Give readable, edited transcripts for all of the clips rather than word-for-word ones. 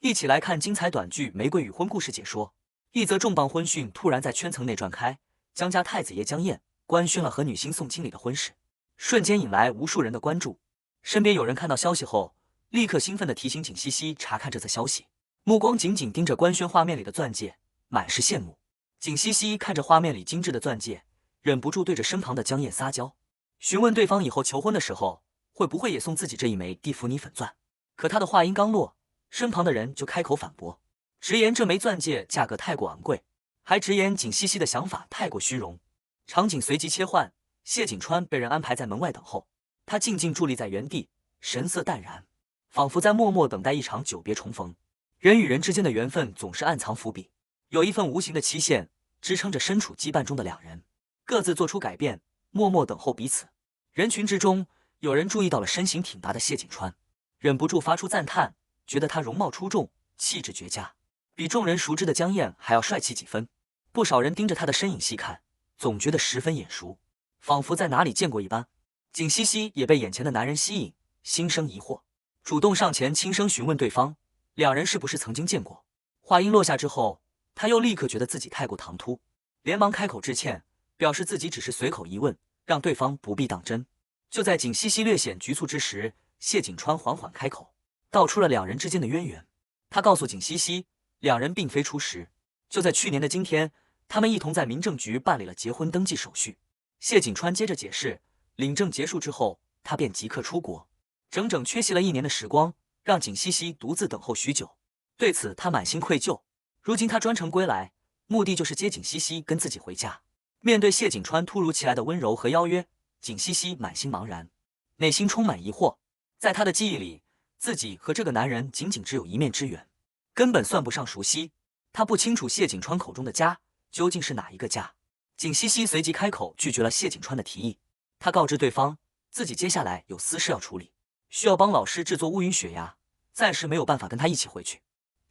一起来看精彩短剧《玫瑰与婚》故事解说。一则重磅婚讯突然在圈层内传开，江家太子爷江燕官宣了和女星宋经理的婚事，瞬间引来无数人的关注。身边有人看到消息后，立刻兴奋地提醒景西西查看这则消息，目光紧紧盯着官宣画面里的钻戒，满是羡慕。景西西看着画面里精致的钻戒，忍不住对着身旁的江燕撒娇，询问对方以后求婚的时候会不会也送自己这一枚蒂芙尼粉钻。可他的话音刚落，身旁的人就开口反驳，直言这枚钻戒价格太过昂贵，还直言景西西的想法太过虚荣。场景随即切换，谢景川被人安排在门外等候，他静静伫立在原地，神色淡然，仿佛在默默等待一场久别重逢。人与人之间的缘分总是暗藏伏笔，有一份无形的期限支撑着身处羁绊中的两人，各自做出改变，默默等候彼此。人群之中，有人注意到了身形挺拔的谢景川，忍不住发出赞叹，觉得他容貌出众，气质绝佳，比众人熟知的江燕还要帅气几分。不少人盯着他的身影细看，总觉得十分眼熟，仿佛在哪里见过一般。景西西也被眼前的男人吸引，心生疑惑，主动上前轻声询问对方，两人是不是曾经见过。话音落下之后，他又立刻觉得自己太过唐突，连忙开口致歉，表示自己只是随口一问，让对方不必当真。就在景西西略显局促之时，谢景川缓缓开口，道出了两人之间的渊源。他告诉景西西，两人并非初识，就在去年的今天，他们一同在民政局办理了结婚登记手续。谢景川接着解释，领证结束之后，他便即刻出国，整整缺席了1年的时光，让景西西独自等候许久。对此他满心愧疚，如今他专程归来，目的就是接景西西跟自己回家。面对谢景川突如其来的温柔和邀约，景西西满心茫然，内心充满疑惑。在他的记忆里，自己和这个男人仅仅只有一面之缘，根本算不上熟悉。他不清楚谢景川口中的家究竟是哪一个家。景西西随即开口拒绝了谢景川的提议，他告知对方自己接下来有私事要处理，需要帮老师制作乌云雪牙，暂时没有办法跟他一起回去。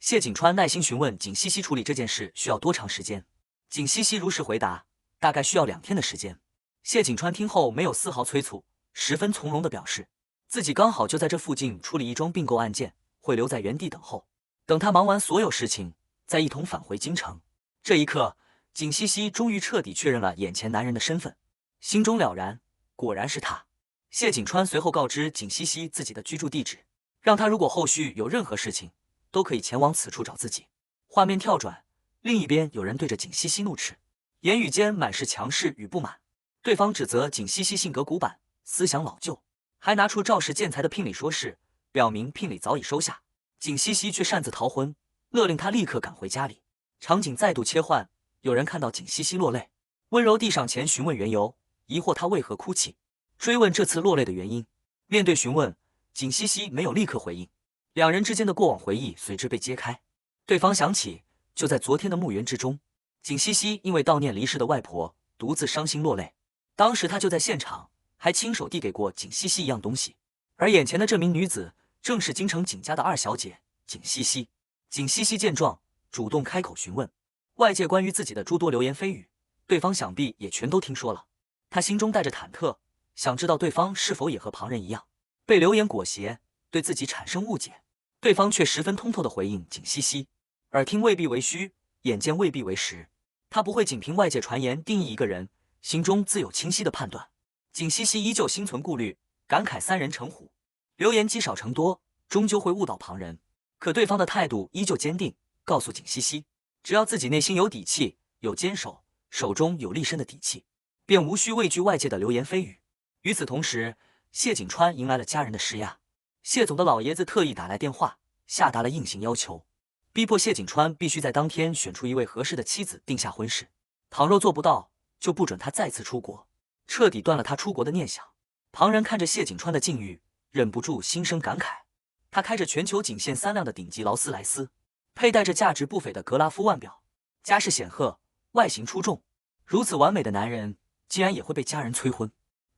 谢景川耐心询问景西西处理这件事需要多长时间，景西西如实回答，大概需要2天的时间。谢景川听后没有丝毫催促，十分从容地表示自己刚好就在这附近处理一桩并购案件，会留在原地等候，等他忙完所有事情再一同返回京城。这一刻，景西西终于彻底确认了眼前男人的身份，心中了然，果然是他。谢景川随后告知景西西自己的居住地址，让他如果后续有任何事情都可以前往此处找自己。画面跳转，另一边有人对着景西西怒斥，言语间满是强势与不满。对方指责景西西性格古板，思想老旧，还拿出赵氏建材的聘礼说事，表明聘礼早已收下。景西西却擅自逃婚，勒令他立刻赶回家里。场景再度切换，有人看到景西西落泪，温柔递上前询问缘由，疑惑他为何哭泣，追问这次落泪的原因。面对询问，景西西没有立刻回应，两人之间的过往回忆随之被揭开。对方想起，就在昨天的墓园之中，景西西因为悼念离世的外婆，独自伤心落泪。当时他就在现场，还亲手递给过景西西一样东西，而眼前的这名女子正是京城景家的2小姐景西西。景西西见状，主动开口询问外界关于自己的诸多流言蜚语，对方想必也全都听说了。他心中带着忐忑，想知道对方是否也和旁人一样被流言裹挟，对自己产生误解。对方却十分通透地回应景西西，耳听未必为虚，眼见未必为实，他不会仅凭外界传言定义一个人，心中自有清晰的判断。景西西依旧心存顾虑，感慨3人成虎，流言积少成多，终究会误导旁人。可对方的态度依旧坚定，告诉景西西，只要自己内心有底气，有坚守，手中有立身的底气，便无需畏惧外界的流言蜚语。与此同时，谢景川迎来了家人的施压，谢总的老爷子特意打来电话，下达了硬性要求，逼迫谢景川必须在当天选出一位合适的妻子定下婚事，倘若做不到，就不准他再次出国，彻底断了他出国的念想。旁人看着谢景川的境遇，忍不住心生感慨。他开着全球仅限3辆的顶级劳斯莱斯，佩戴着价值不菲的格拉夫腕表，家世显赫，外形出众。如此完美的男人，竟然也会被家人催婚，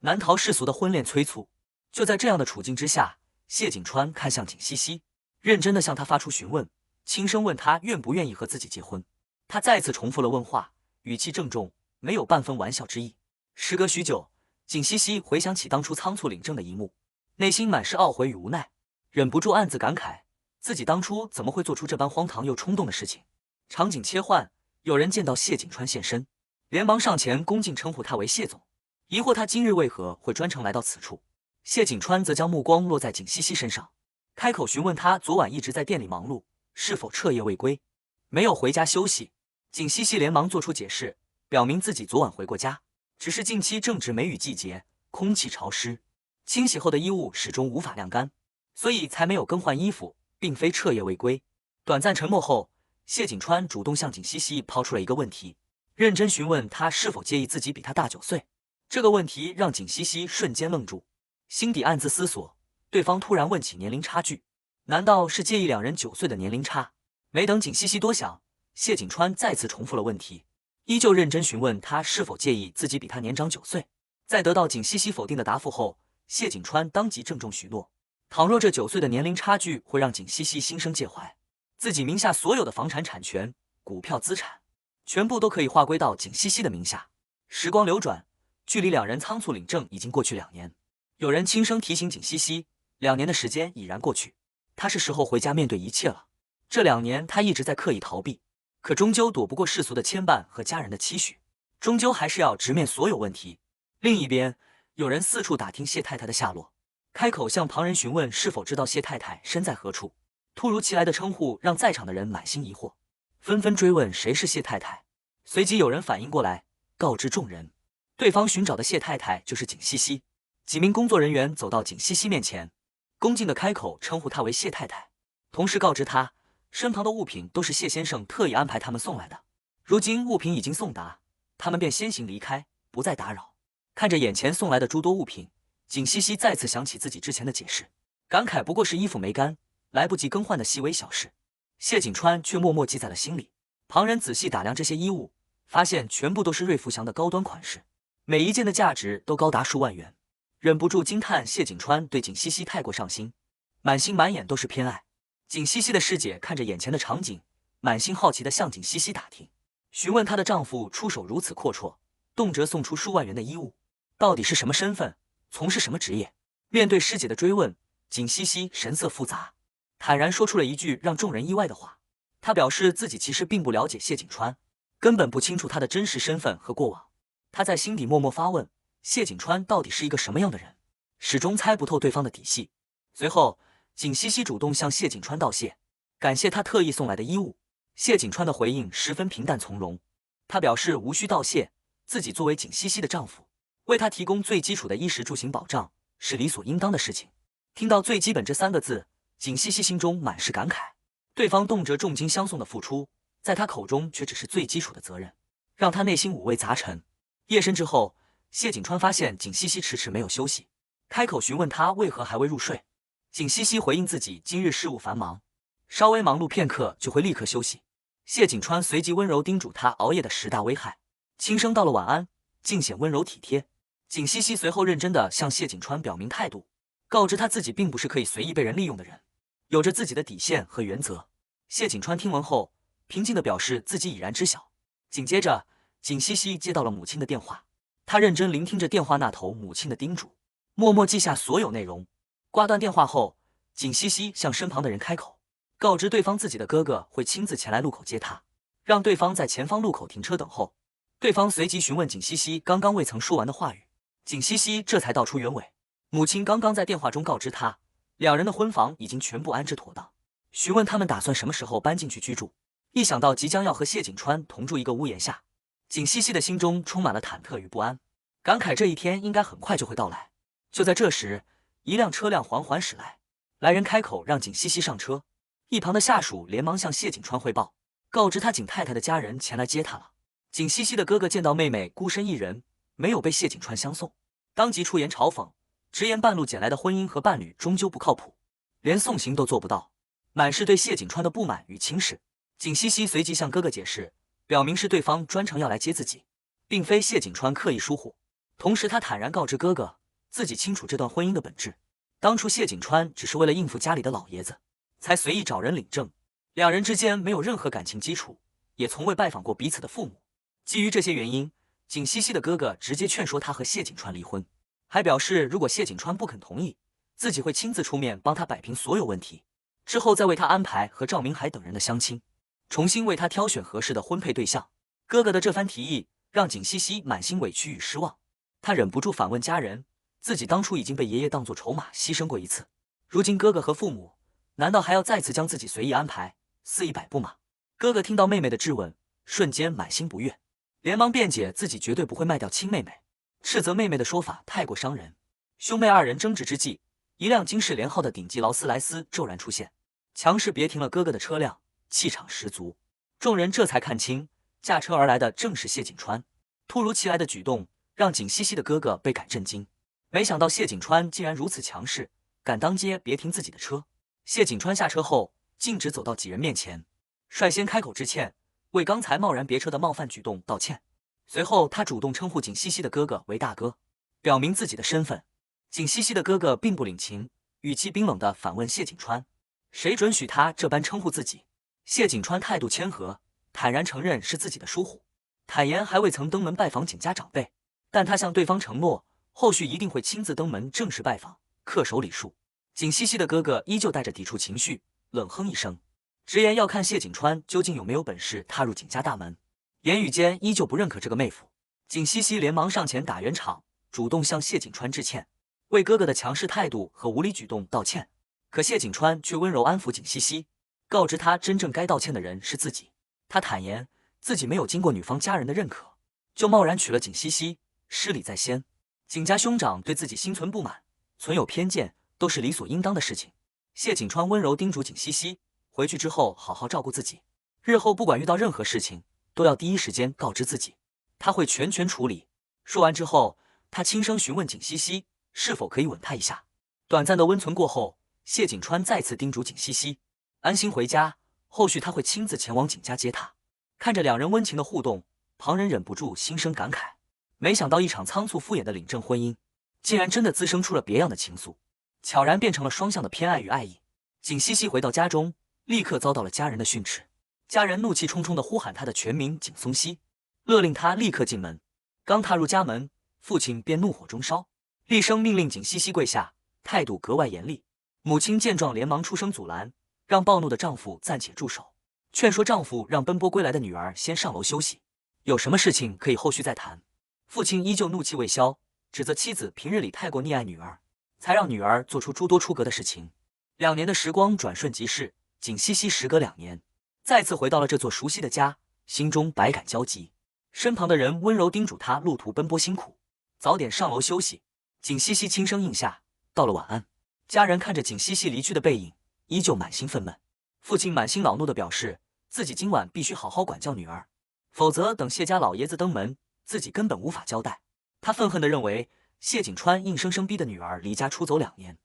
难逃世俗的婚恋催促。就在这样的处境之下，谢景川看向景西西，认真地向他发出询问，轻声问他愿不愿意和自己结婚。他再次重复了问话，语气郑重，没有半分玩笑之意。时隔许久，景西西回想起当初仓促领证的一幕，内心满是懊悔与无奈，忍不住暗自感慨，自己当初怎么会做出这般荒唐又冲动的事情。场景切换，有人见到谢景川现身，连忙上前恭敬称呼他为谢总，疑惑他今日为何会专程来到此处。谢景川则将目光落在景西西身上，开口询问他昨晚一直在店里忙碌，是否彻夜未归，没有回家休息。景西西连忙做出解释，表明自己昨晚回过家，只是近期正值梅雨季节，空气潮湿，清洗后的衣物始终无法晾干，所以才没有更换衣服，并非彻夜未归。短暂沉默后，谢景川主动向景西西抛出了一个问题，认真询问他是否介意自己比他大9岁。这个问题让景西西瞬间愣住，心底暗自思索，对方突然问起年龄差距，难道是介意两人9岁的年龄差？没等景西西多想，谢景川再次重复了问题，依旧认真询问他是否介意自己比他年长9岁。在得到景西西否定的答复后，谢景川当即郑重许诺，倘若这9岁的年龄差距会让景西西心生介怀，自己名下所有的房产产权、股票资产，全部都可以划归到景西西的名下。时光流转，距离两人仓促领证已经过去2年。有人轻声提醒景西西，2年的时间已然过去，他是时候回家面对一切了。这2年他一直在刻意逃避，可终究躲不过世俗的牵绊和家人的期许，终究还是要直面所有问题。另一边，有人四处打听谢太太的下落，开口向旁人询问是否知道谢太太身在何处。突如其来的称呼让在场的人满心疑惑，纷纷追问谁是谢太太。随即有人反应过来，告知众人，对方寻找的谢太太就是景西西。几名工作人员走到景西西面前，恭敬地开口称呼她为谢太太，同时告知她身旁的物品都是谢先生特意安排他们送来的，如今物品已经送达，他们便先行离开，不再打扰。看着眼前送来的诸多物品，景西西再次想起自己之前的解释，感慨不过是衣服没干，来不及更换的细微小事。谢景川却默默记在了心里。旁人仔细打量这些衣物，发现全部都是瑞福祥的高端款式，每一件的价值都高达数万元，忍不住惊叹谢景川对景西西太过上心，满心满眼都是偏爱。景西西的师姐看着眼前的场景，满心好奇地向景西西打听，询问她的丈夫出手如此阔绰，动辄送出数万元的衣物，到底是什么身份，从事什么职业？面对师姐的追问，景西西神色复杂，坦然说出了一句让众人意外的话。她表示自己其实并不了解谢景川，根本不清楚他的真实身份和过往。她在心底默默发问，谢景川到底是一个什么样的人？始终猜不透对方的底细。随后，景西西主动向谢景川道谢，感谢他特意送来的衣物。谢景川的回应十分平淡从容，他表示无需道谢，自己作为景西西的丈夫，为他提供最基础的衣食住行保障是理所应当的事情。听到最基本这3个字，景西西心中满是感慨，对方动辄重金相送的付出，在他口中却只是最基础的责任，让他内心五味杂陈。夜深之后，谢景川发现景西西迟迟没有休息，开口询问他为何还未入睡。景西西回应自己今日事务繁忙，稍微忙碌片刻就会立刻休息。谢景川随即温柔叮嘱他熬夜的10大危害，轻声道了晚安，尽显温柔体贴。景西西随后认真地向谢景川表明态度，告知他自己并不是可以随意被人利用的人，有着自己的底线和原则。谢景川听闻后，平静地表示自己已然知晓。紧接着，景西西接到了母亲的电话，她认真聆听着电话那头母亲的叮嘱，默默记下所有内容。挂断电话后，景西西向身旁的人开口，告知对方自己的哥哥会亲自前来路口接他，让对方在前方路口停车等候。对方随即询问景西西刚刚未曾说完的话语，景西西这才道出原委。母亲刚刚在电话中告知他，两人的婚房已经全部安置妥当，询问他们打算什么时候搬进去居住。一想到即将要和谢景川同住一个屋檐下，景西西的心中充满了忐忑与不安，感慨这一天应该很快就会到来。就在这时，一辆车辆缓缓驶来，来人开口让景西西上车，一旁的下属连忙向谢景川汇报，告知他景太太的家人前来接他了。景西西的哥哥见到妹妹孤身一人，没有被谢景川相送，当即出言嘲讽，直言半路捡来的婚姻和伴侣终究不靠谱，连送行都做不到，满是对谢景川的不满与轻视。景西西随即向哥哥解释，表明是对方专程要来接自己，并非谢景川刻意疏忽。同时他坦然告知哥哥，自己清楚这段婚姻的本质，当初谢景川只是为了应付家里的老爷子，才随意找人领证，两人之间没有任何感情基础，也从未拜访过彼此的父母。基于这些原因，景西西的哥哥直接劝说他和谢景川离婚，还表示如果谢景川不肯同意，自己会亲自出面帮他摆平所有问题。之后再为他安排和赵明海等人的相亲，重新为他挑选合适的婚配对象。哥哥的这番提议让景西西满心委屈与失望，他忍不住反问家人，自己当初已经被爷爷当作筹码牺牲过一次，如今哥哥和父母难道还要再次将自己随意安排，肆意摆布吗？哥哥听到妹妹的质问，瞬间满心不悦，连忙辩解自己绝对不会卖掉亲妹妹，斥责妹妹的说法太过伤人。兄妹二人争执之际，一辆金氏连号的顶级劳斯莱斯骤然出现，强势别停了哥哥的车辆，气场十足。众人这才看清，驾车而来的正是谢景川。突如其来的举动让景西西的哥哥倍感震惊，没想到谢景川竟然如此强势，敢当街别停自己的车。谢景川下车后，径直走到几人面前，率先开口致歉，为刚才贸然别车的冒犯举动道歉。随后他主动称呼景西西的哥哥为大哥，表明自己的身份。景西西的哥哥并不领情，语气冰冷地反问谢景川，谁准许他这般称呼自己？谢景川态度谦和，坦然承认是自己的疏忽，坦言还未曾登门拜访景家长辈，但他向对方承诺，后续一定会亲自登门正式拜访，恪守礼数。景西西的哥哥依旧带着抵触情绪，冷哼一声，直言要看谢景川究竟有没有本事踏入景家大门，言语间依旧不认可这个妹夫。景西西连忙上前打圆场，主动向谢景川致歉，为哥哥的强势态度和无理举动道歉。可谢景川却温柔安抚景西西，告知他真正该道歉的人是自己。他坦言自己没有经过女方家人的认可，就贸然娶了景西西，失礼在先。景家兄长对自己心存不满，存有偏见，都是理所应当的事情。谢景川温柔叮嘱景西西，回去之后好好照顾自己，日后不管遇到任何事情，都要第一时间告知自己，他会全权处理。说完之后，他轻声询问景西西是否可以吻他一下。短暂的温存过后，谢景川再次叮嘱景西西安心回家，后续他会亲自前往景家接她。看着两人温情的互动，旁人忍不住心生感慨，没想到一场仓促敷衍的领证婚姻，竟然真的滋生出了别样的情愫，悄然变成了双向的偏爱与爱意。景西西回到家中，立刻遭到了家人的训斥，家人怒气冲冲地呼喊他的全名景松熙，勒令他立刻进门。刚踏入家门，父亲便怒火中烧，厉声命令景西西跪下，态度格外严厉。母亲见状连忙出声阻拦，让暴怒的丈夫暂且住手，劝说丈夫让奔波归来的女儿先上楼休息，有什么事情可以后续再谈。父亲依旧怒气未消，指责妻子平日里太过溺爱女儿，才让女儿做出诸多出格的事情。2年的时光转瞬即逝，景西西时隔2年，再次回到了这座熟悉的家，心中百感交集。身旁的人温柔叮嘱她路途奔波辛苦，早点上楼休息。景西西轻声应下，道了晚安。家人看着景西西离去的背影，依旧满心愤懑。父亲满心恼怒地表示，自己今晚必须好好管教女儿，否则等谢家老爷子登门，自己根本无法交代。他愤恨地认为，谢景川硬生生逼的女儿离家出走2年，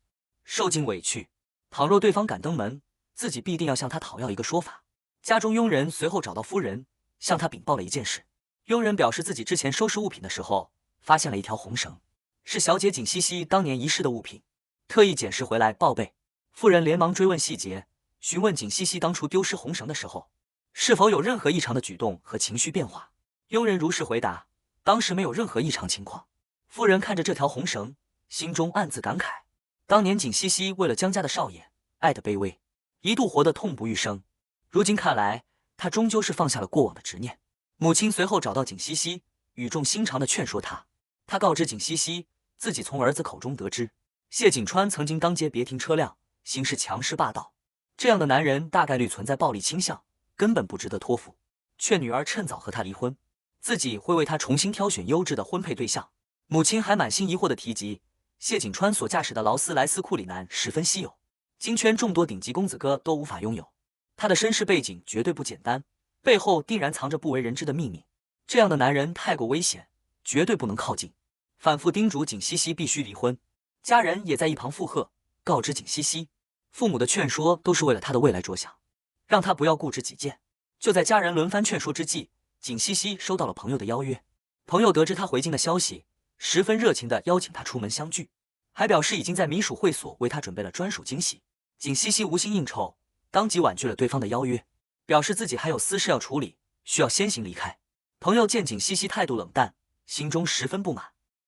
受尽委屈，倘若对方敢登门，自己必定要向他讨要一个说法。家中佣人随后找到夫人，向他禀报了一件事。佣人表示自己之前收拾物品的时候，发现了一条红绳，是小姐景西西当年遗失的物品，特意捡拾回来报备。妇人连忙追问细节，询问景西西当初丢失红绳的时候，是否有任何异常的举动和情绪变化。佣人如实回答，当时没有任何异常情况。妇人看着这条红绳，心中暗自感慨，当年景西西为了江家的少爷，爱得卑微，一度活得痛不欲生，如今看来，他终究是放下了过往的执念。母亲随后找到景西西，语重心长地劝说他。他告知景西西，自己从儿子口中得知，谢景川曾经当街别停车辆，行事强势霸道，这样的男人大概率存在暴力倾向，根本不值得托付，劝女儿趁早和他离婚，自己会为他重新挑选优质的婚配对象。母亲还满心疑惑地提及，谢景川所驾驶的劳斯莱斯库里南十分稀有，京圈众多顶级公子哥都无法拥有，他的身世背景绝对不简单，背后定然藏着不为人知的秘密。这样的男人太过危险，绝对不能靠近。反复叮嘱景西西必须离婚，家人也在一旁附和，告知景西西，父母的劝说都是为了他的未来着想，让他不要固执己见。就在家人轮番劝说之际，景西西收到了朋友的邀约。朋友得知他回京的消息，十分热情地邀请他出门相聚，还表示已经在米蜀会所为他准备了专属惊喜。景西西无心应酬，当即婉拒了对方的邀约，表示自己还有私事要处理，需要先行离开。朋友见景西西态度冷淡，心中十分不满，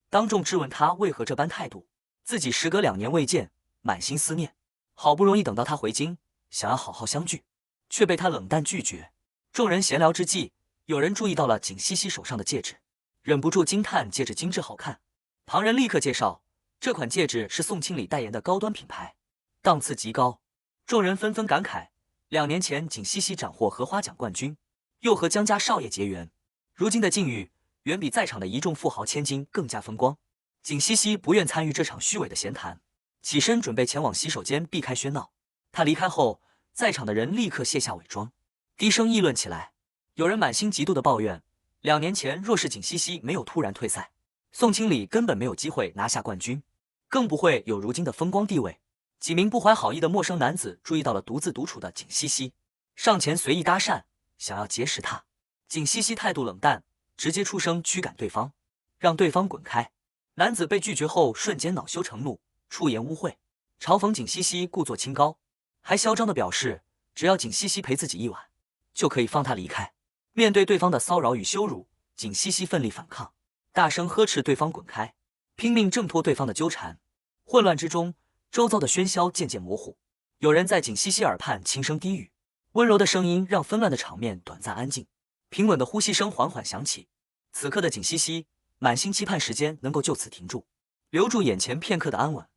当众质问他为何这般态度。自己时隔2年未见，满心思念，好不容易等到他回京，想要好好相聚，却被他冷淡拒绝。众人闲聊之际，有人注意到了景西西手上的戒指，忍不住惊叹戒指精致好看。旁人立刻介绍，这款戒指是宋清理代言的高端品牌，档次极高。众人纷纷感慨，2年前景西西斩获荷花奖冠军，又和江家少爷结缘，如今的境遇远比在场的一众富豪千金更加风光。景西西不愿参与这场虚伪的闲谈，起身准备前往洗手间避开喧闹。他离开后，在场的人立刻卸下伪装，低声议论起来。有人满心嫉妒地抱怨，2年前若是景西西没有突然退赛，宋清理根本没有机会拿下冠军，更不会有如今的风光地位。几名不怀好意的陌生男子注意到了独自独处的景西西，上前随意搭讪，想要结识她。景西西态度冷淡，直接出声驱赶对方，让对方滚开。男子被拒绝后瞬间恼羞成怒，出言污秽，嘲讽景西西故作清高，还嚣张地表示只要景西西陪自己一晚，就可以放他离开。面对对方的骚扰与羞辱，景西西奋力反抗，大声呵斥对方滚开，拼命挣脱对方的纠缠。混乱之中，周遭的喧嚣渐渐模糊，有人在景西西耳畔轻声低语，温柔的声音让纷乱的场面短暂安静，平稳的呼吸声缓缓响起。此刻的景西西满心期盼时间能够就此停住，留住眼前片刻的安稳。